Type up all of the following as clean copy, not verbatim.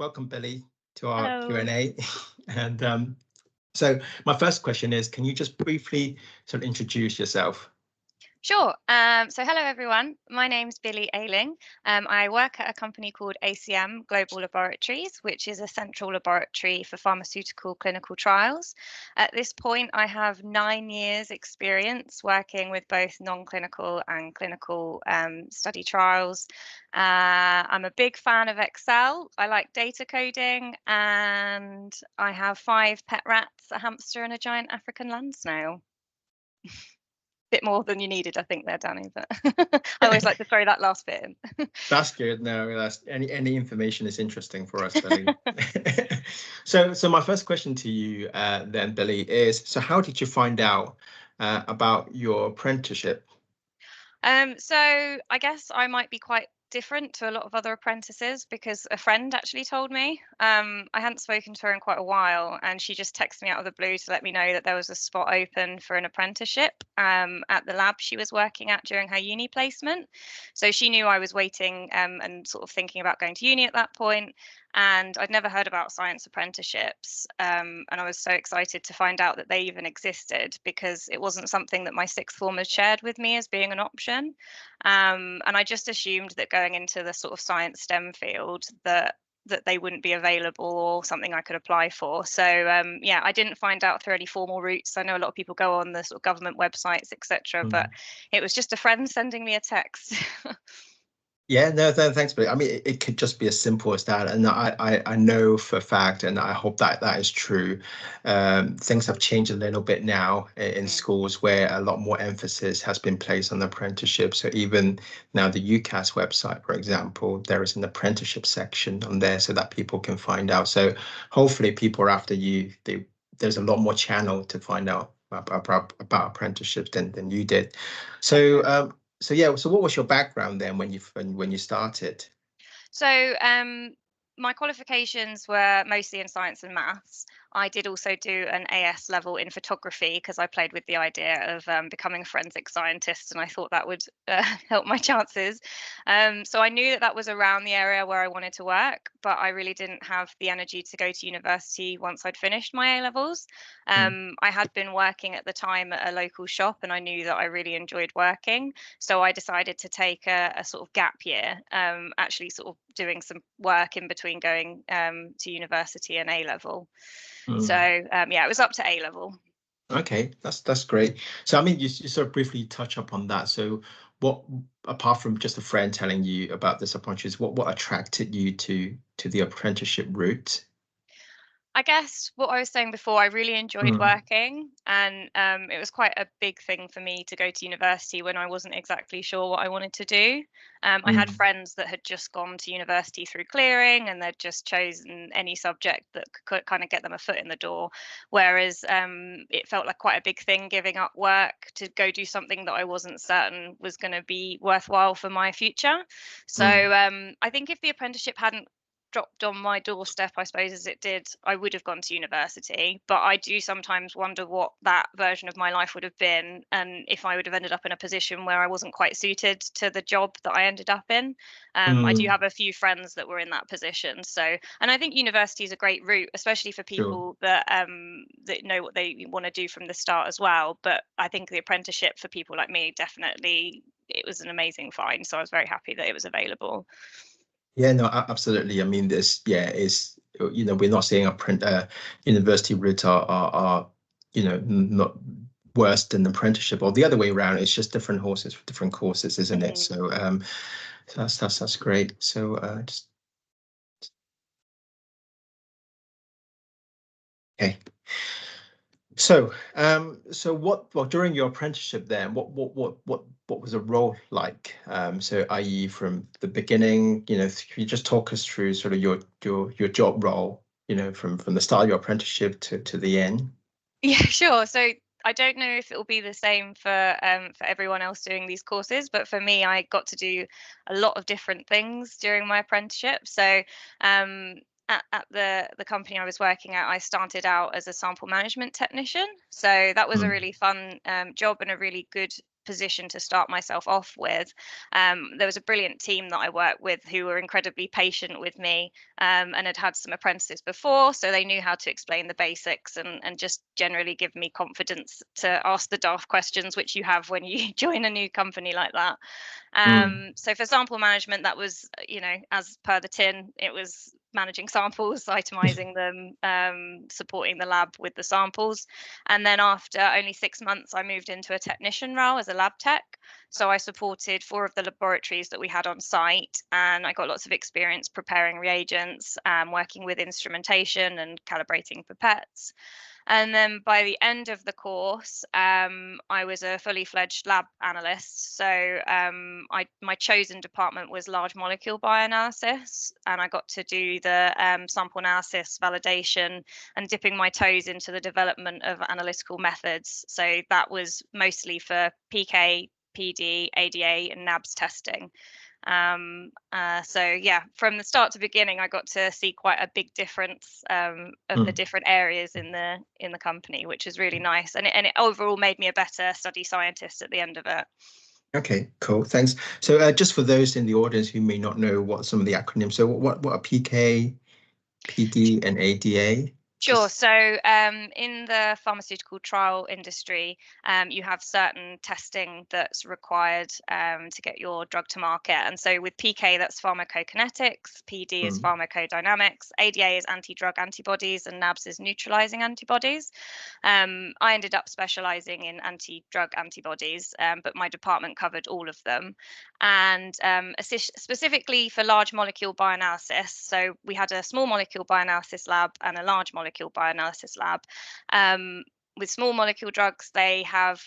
welcome Billie to our Hello. Q&A. And so my first question is, can you just briefly sort of introduce yourself? Sure. So hello, everyone. My name's Billie Ayling. I work at a company called ACM Global Laboratories, which is a central laboratory for pharmaceutical clinical trials. At this point, I have 9 years experience working with both non-clinical and clinical study trials. I'm a big fan of Excel. I like data coding, and I have 5 pet rats, a hamster, and a giant African land snail. Bit more than you needed, I think, there, Danny, but I always like to throw that last bit in. That's good. No, that's any information is interesting for us, Billie. So my first question to you then, Billie, is, so how did you find out about your apprenticeship? So I guess I might be quite different to a lot of other apprentices because a friend actually told me. I hadn't spoken to her in quite a while, and she just texted me out of the blue to let me know that there was a spot open for an apprenticeship at the lab she was working at during her uni placement. So she knew I was waiting and sort of thinking about going to uni at that point, and I'd never heard about science apprenticeships. And I was so excited to find out that they even existed because it wasn't something that my sixth form had shared with me as being an option. And I just assumed that going into the sort of science STEM field that they wouldn't be available or something I could apply for. So yeah, I didn't find out through any formal routes. I know a lot of people go on the sort of government websites, etc., but it was just a friend sending me a text. Yeah, no, thanks, Billie. I mean, it could just be as simple as that, and I know for a fact, and I hope that that is true. Things have changed a little bit now in Mm. schools where a lot more emphasis has been placed on apprenticeship. So even now, the UCAS website, for example, there is an apprenticeship section on there so that people can find out. So hopefully, people after you, there's a lot more channel to find out about apprenticeships than you did. So. So yeah, so what was your background then when you started? So, my qualifications were mostly in science and maths. I did also do an AS level in photography because I played with the idea of becoming a forensic scientist, and I thought that would help my chances. So I knew that that was around the area where I wanted to work, but I really didn't have the energy to go to university once I'd finished my A levels. Mm. I had been working at the time at a local shop, and I knew that I really enjoyed working. So I decided to take a sort of gap year, actually sort of doing some work in between going to university and A level. So Mm. yeah, it was up to A level. Okay, that's great. So I mean, you sort of briefly touch upon that. So what, apart from just a friend telling you about this apprenticeship, what attracted you to the apprenticeship route? I guess what I was saying before, I really enjoyed Mm. working, and it was quite a big thing for me to go to university when I wasn't exactly sure what I wanted to do. I had Mm. friends that had just gone to university through clearing, and they'd just chosen any subject that could kind of get them a foot in the door. Whereas it felt like quite a big thing giving up work to go do something that I wasn't certain was going to be worthwhile for my future. So Mm. I think if the apprenticeship hadn't dropped on my doorstep, I suppose, as it did, I would have gone to university. But I do sometimes wonder what that version of my life would have been, and if I would have ended up in a position where I wasn't quite suited to the job that I ended up in. I do Mm. have a few friends that were in that position. So, and I think university is a great route, especially for Sure. people that know what they want to do from the start as well. But I think the apprenticeship for people like me, definitely, it was an amazing find. So I was very happy that it was available. Yeah, no, absolutely. I mean, this, yeah, is, we're not saying university routes are not worse than apprenticeship or the other way around. It's just different horses for different courses, isn't it? Mhm. So that's great. So just okay. So what, well, during your apprenticeship then, what was the role like? So i.e. from the beginning, can you just talk us through sort of your job role, from the start of your apprenticeship to the end? Yeah, sure. So I don't know if it will be the same for everyone else doing these courses, but for me, I got to do a lot of different things during my apprenticeship. So um, at the company I was working at, I started out as a sample management technician. So that was a Mm. really fun job and a really good position to start myself off with. There was a brilliant team that I worked with who were incredibly patient with me, and had some apprentices before, so they knew how to explain the basics and just generally give me confidence to ask the daft questions which you have when you join a new company like that. So for sample management, that was, as per the tin, it was managing samples, itemizing them, supporting the lab with the samples. And then after only 6 months, I moved into a technician role as a lab tech. So I supported 4 of the laboratories that we had on site, and I got lots of experience preparing reagents, working with instrumentation and calibrating pipettes. And then by the end of the course, I was a fully fledged lab analyst. So my chosen department was large molecule bioanalysis, and I got to do the sample analysis, validation, and dipping my toes into the development of analytical methods. So that was mostly for PK, PD, ADA, and NABS testing. So yeah, from the start to beginning, I got to see quite a big difference of the different areas in the company, which is really nice, and it overall made me a better study scientist at the end of it. Okay, cool, thanks. So just for those in the audience who may not know what some of the acronyms, so what are PK, PD, and ADA? Sure. So in the pharmaceutical trial industry, you have certain testing that's required to get your drug to market. And so with PK, that's pharmacokinetics, PD is pharmacodynamics, ADA is anti-drug antibodies, and NABS is neutralizing antibodies. I ended up specializing in anti-drug antibodies, but my department covered all of them. And specifically for large molecule bioanalysis, so we had a small molecule bioanalysis lab and a large molecule bioanalysis lab. With small molecule drugs, they have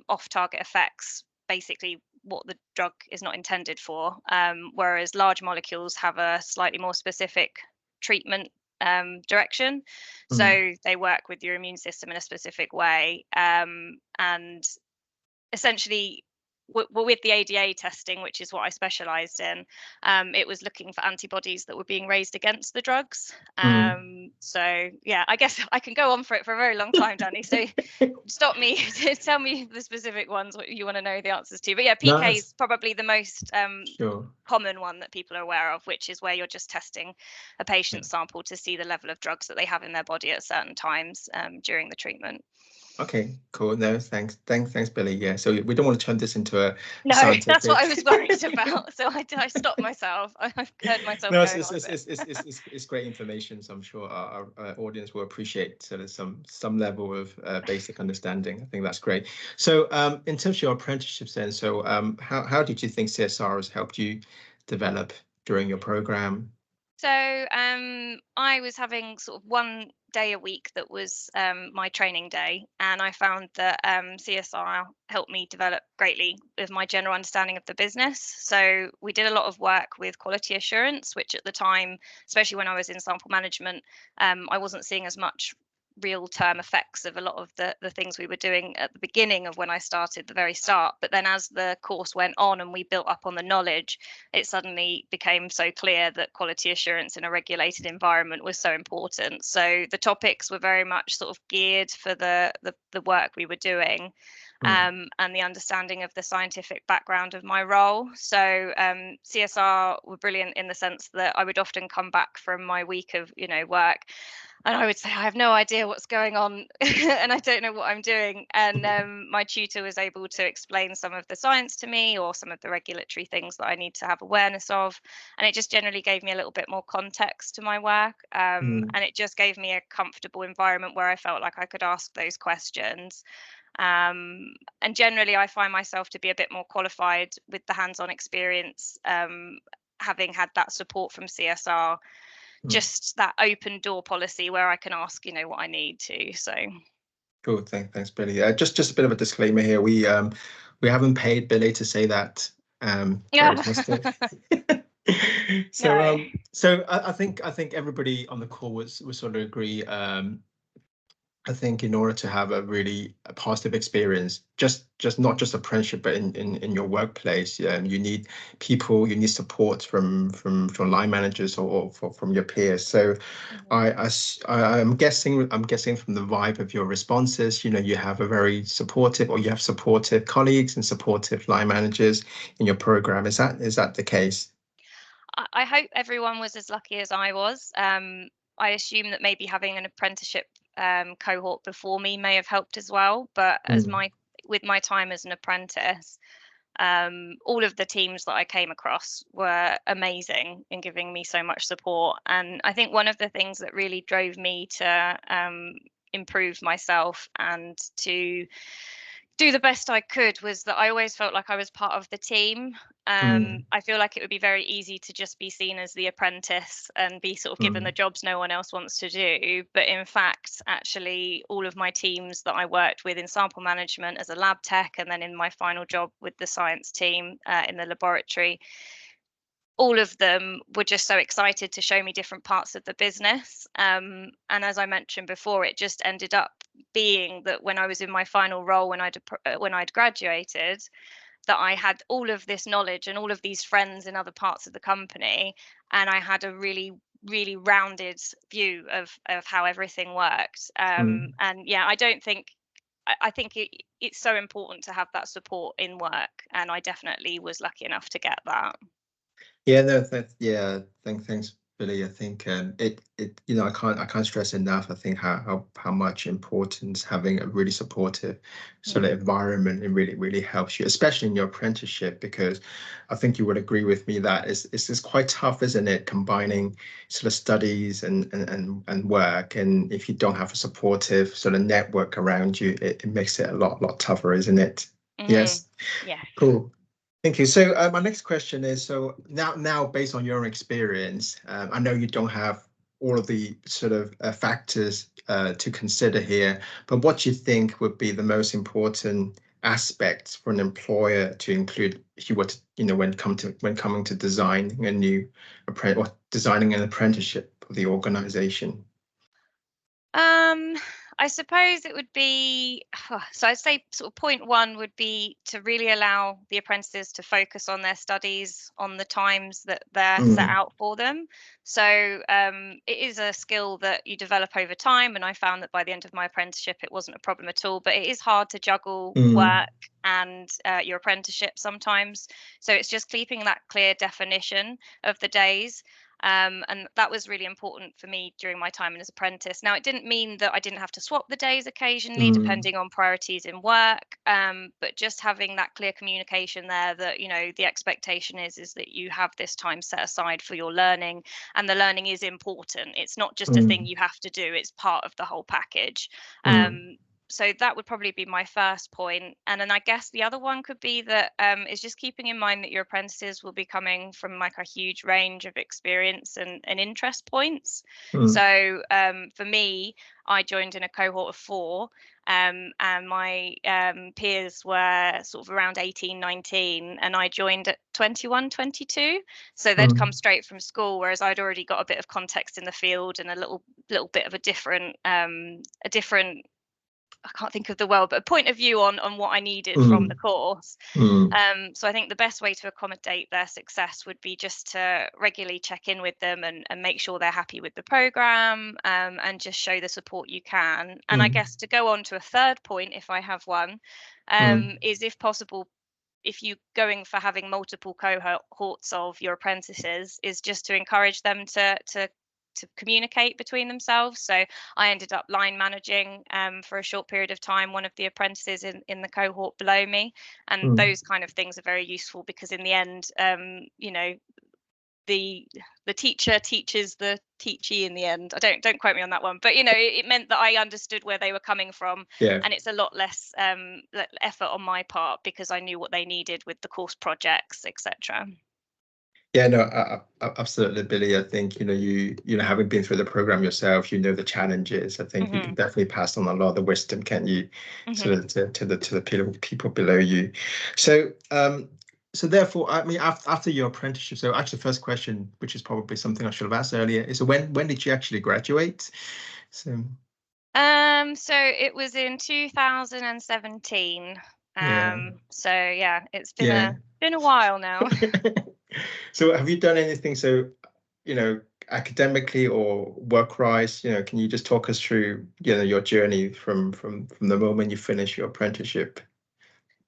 off-target effects, basically what the drug is not intended for, whereas large molecules have a slightly more specific treatment direction. So they work with your immune system in a specific way, and essentially with the ADA testing, which is what I specialized in, it was looking for antibodies that were being raised against the drugs. So yeah, I guess I can go on for a very long time, Danny. So stop me, tell me the specific ones what you want to know the answers to. But yeah, PK is probably the most common one that people are aware of, which is where you're just testing a patient's sample to see the level of drugs that they have in their body at certain times during the treatment. Okay, cool. No, thanks, Billie. Yeah, so we don't want to turn this into a scientific... that's what I was worried about. So I stopped myself. I've heard myself. No, it's great information. So I'm sure our audience will appreciate sort of some level of basic understanding. I think that's great. So in terms of your apprenticeships, then, so how did you think CSR has helped you develop during your program? So I was having sort of 1 day a week that was my training day, and I found that CSR helped me develop greatly with my general understanding of the business. So we did a lot of work with quality assurance, which at the time, especially when I was in sample management, I wasn't seeing as much real term effects of a lot of the things we were doing at the beginning of when I started, the very start. But then as the course went on and we built up on the knowledge, it suddenly became so clear that quality assurance in a regulated environment was so important. So the topics were very much sort of geared for the work we were doing. And the understanding of the scientific background of my role. So CSR were brilliant in the sense that I would often come back from my week of work, and I would say, I have no idea what's going on and I don't know what I'm doing. And my tutor was able to explain some of the science to me, or some of the regulatory things that I need to have awareness of. And it just generally gave me a little bit more context to my work. And it just gave me a comfortable environment where I felt like I could ask those questions. And generally, I find myself to be a bit more qualified with the hands-on experience, having had that support from CSR. Just that open door policy where I can ask, what I need to. So cool. Thanks, Billie. Just a bit of a disclaimer here. We haven't paid Billie to say that. So I think everybody on the call would sort of agree. I think in order to have a really positive experience, just not just apprenticeship, but in your workplace, you need people, you need support from line managers or from your peers. So Mhm. I'm guessing from the vibe of your responses, you have a very supportive, or you have supportive colleagues and supportive line managers in your program. Is that the case? I hope everyone was as lucky as I was. I assume that maybe having an apprenticeship cohort before me may have helped as well. But Mm, with my time as an apprentice, all of the teams that I came across were amazing in giving me so much support. And I think one of the things that really drove me to improve myself and to do the best I could was that I always felt like I was part of the team. mm, I feel like it would be very easy to just be seen as the apprentice and be sort of given the mm, jobs no one else wants to do. But in fact, actually, all of my teams that I worked with in sample management as a lab tech, and then in my final job with the science team in the laboratory, all of them were just so excited to show me different parts of the business. And as I mentioned before, it just ended up being that when I was in my final role, when I'd graduated, that I had all of this knowledge and all of these friends in other parts of the company, and I had a really rounded view of how everything worked. mm. And yeah, I don't think. I think it's so important to have that support in work, and I definitely was lucky enough to get that. Yeah, no, yeah, thanks, Billy. I think I can't stress enough. I think how much importance having a really supportive sort of Mm. environment, it really helps you, especially in your apprenticeship, because I think you would agree with me that it's quite tough, isn't it, combining sort of studies and work, and if you don't have a supportive sort of network around you, it makes it a lot tougher, isn't it? Mm. Yes. Yes. Cool. Thank you. So my next question is, so now based on your experience, I know you don't have all of the sort of factors to consider here, but what do you think would be the most important aspects for an employer to include if you were to, when coming to designing a new or designing an apprenticeship for the organization? Um, I suppose it would be so I'd say sort of point one would be to really allow the apprentices to focus on their studies on the times that they're set Mm, out for them. So it is a skill that you develop over time, and I found that by the end of my apprenticeship, it wasn't a problem at all. But it is hard to juggle mm, work and your apprenticeship sometimes. So it's just keeping that clear definition of the days. And that was really important for me during my time as apprentice. Now, it didn't mean that I didn't have to swap the days occasionally, mm, depending on priorities in work. But just having that clear communication there that the expectation is that you have this time set aside for your learning, and the learning is important. It's not just a thing mm, you have to do; it's part of the whole package. mm, So that would probably be my first point. And then I guess the other one could be that is just keeping in mind that your apprentices will be coming from like a huge range of experience and interest points. mm, So for me, I joined in a cohort of 4, and my peers were sort of around 18, 19, and I joined at 21, 22. So they'd come mm, straight from school, whereas I'd already got a bit of context in the field and a little bit of a different, I can't think of the word, but a point of view on what I needed from the mm, course. mm, So I think the best way to accommodate their success would be just to regularly check in with them and make sure they're happy with the program, and just show the support you can. And I mm, guess to go on to a third point, if I have one, mm, is if possible, if you going for having multiple cohorts of your apprentices, is just to encourage them to communicate between themselves. So I ended up line managing for a short period of time one of the apprentices in the cohort below me, and mm. those kind of things are very useful because in the end, the the teacher teaches the teachee in the end. I don't quote me on that one, but it meant that I understood where they were coming from, Yeah. and it's a lot less effort on my part because I knew what they needed with the course projects, etc. Yeah, no, absolutely, Billy. I think having been through the program yourself, the challenges. I think you can Mhm. definitely pass on a lot of the wisdom, can you, Mhm. to the people below you. So, so therefore, I mean, after your apprenticeship. So, actually, the first question, which is probably something I should have asked earlier, is, so when did you actually graduate? So, So it was in 2017. Yeah, So yeah, it's yeah. been a while now. So have you done anything, so, academically or work-wise, can you just talk us through, your journey from the moment you finish your apprenticeship?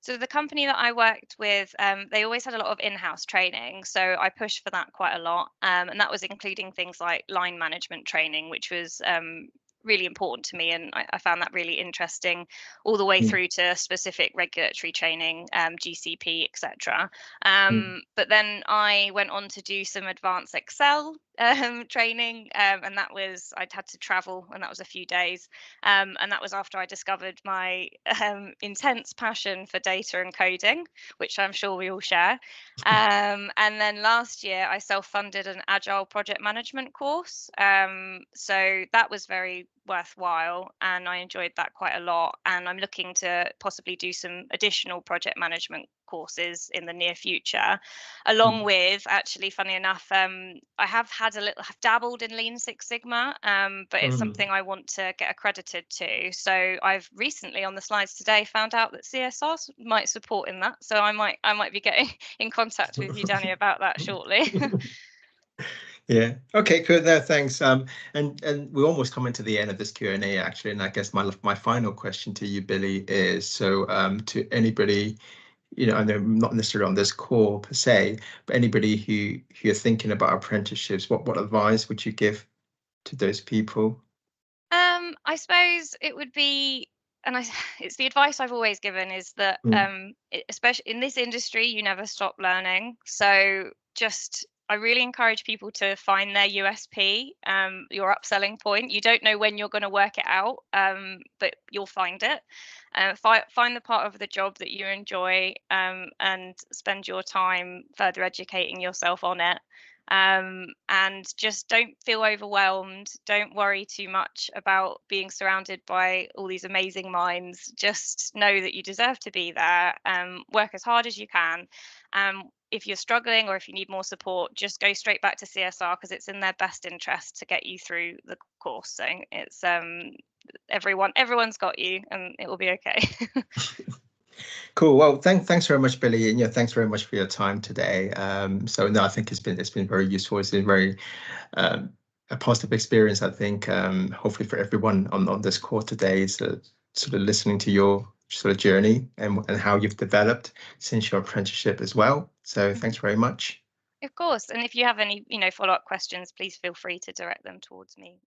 So the company that I worked with, they always had a lot of in-house training, so I pushed for that quite a lot, and that was including things like line management training, which was really important to me, and I found that really interesting, all the way Mm, through to specific regulatory training, GCP, etc. mm, But then I went on to do some advanced Excel training, and that was I'd had to travel, and that was a few days. And that was after I discovered my intense passion for data and coding, which I'm sure we all share. And then last year, I self funded an agile project management course. So that was very worthwhile, and I enjoyed that quite a lot. And I'm looking to possibly do some additional project management courses in the near future, along mm, with, actually, funny enough, I have dabbled in Lean Six Sigma, but it's mm. something I want to get accredited to. So I've recently, on the slides today, found out that CSR might support in that. So I might be getting in contact with you, Danny, about that shortly. Yeah. Okay. Good. No, thanks. And we're almost coming to the end of this Q&A actually, and I guess my final question to you, Billie, is so to anybody, I know not necessarily on this call per se, but anybody who you're thinking about apprenticeships, what advice would you give to those people? I suppose it would be, and it's the advice I've always given, is that, Mm, especially in this industry, you never stop learning. So I really encourage people to find their USP, your upselling point. You don't know when you're going to work it out, but you'll find it. Find the part of the job that you enjoy, and spend your time further educating yourself on it. And just don't feel overwhelmed. Don't worry too much about being surrounded by all these amazing minds. Just know that you deserve to be there. Work as hard as you can. If you're struggling or if you need more support, just go straight back to CSR, because it's in their best interest to get you through the course. So it's everyone's got you, and it will be okay. cool. Well, thanks very much, Billie, and thanks very much for your time today. So no, I think it's been very useful. It's been very um, a positive experience, I think, hopefully for everyone on this call today, so sort of listening to your sort of journey and how you've developed since your apprenticeship as well. So thanks very much. Of course. And if you have any, follow-up questions, please feel free to direct them towards me.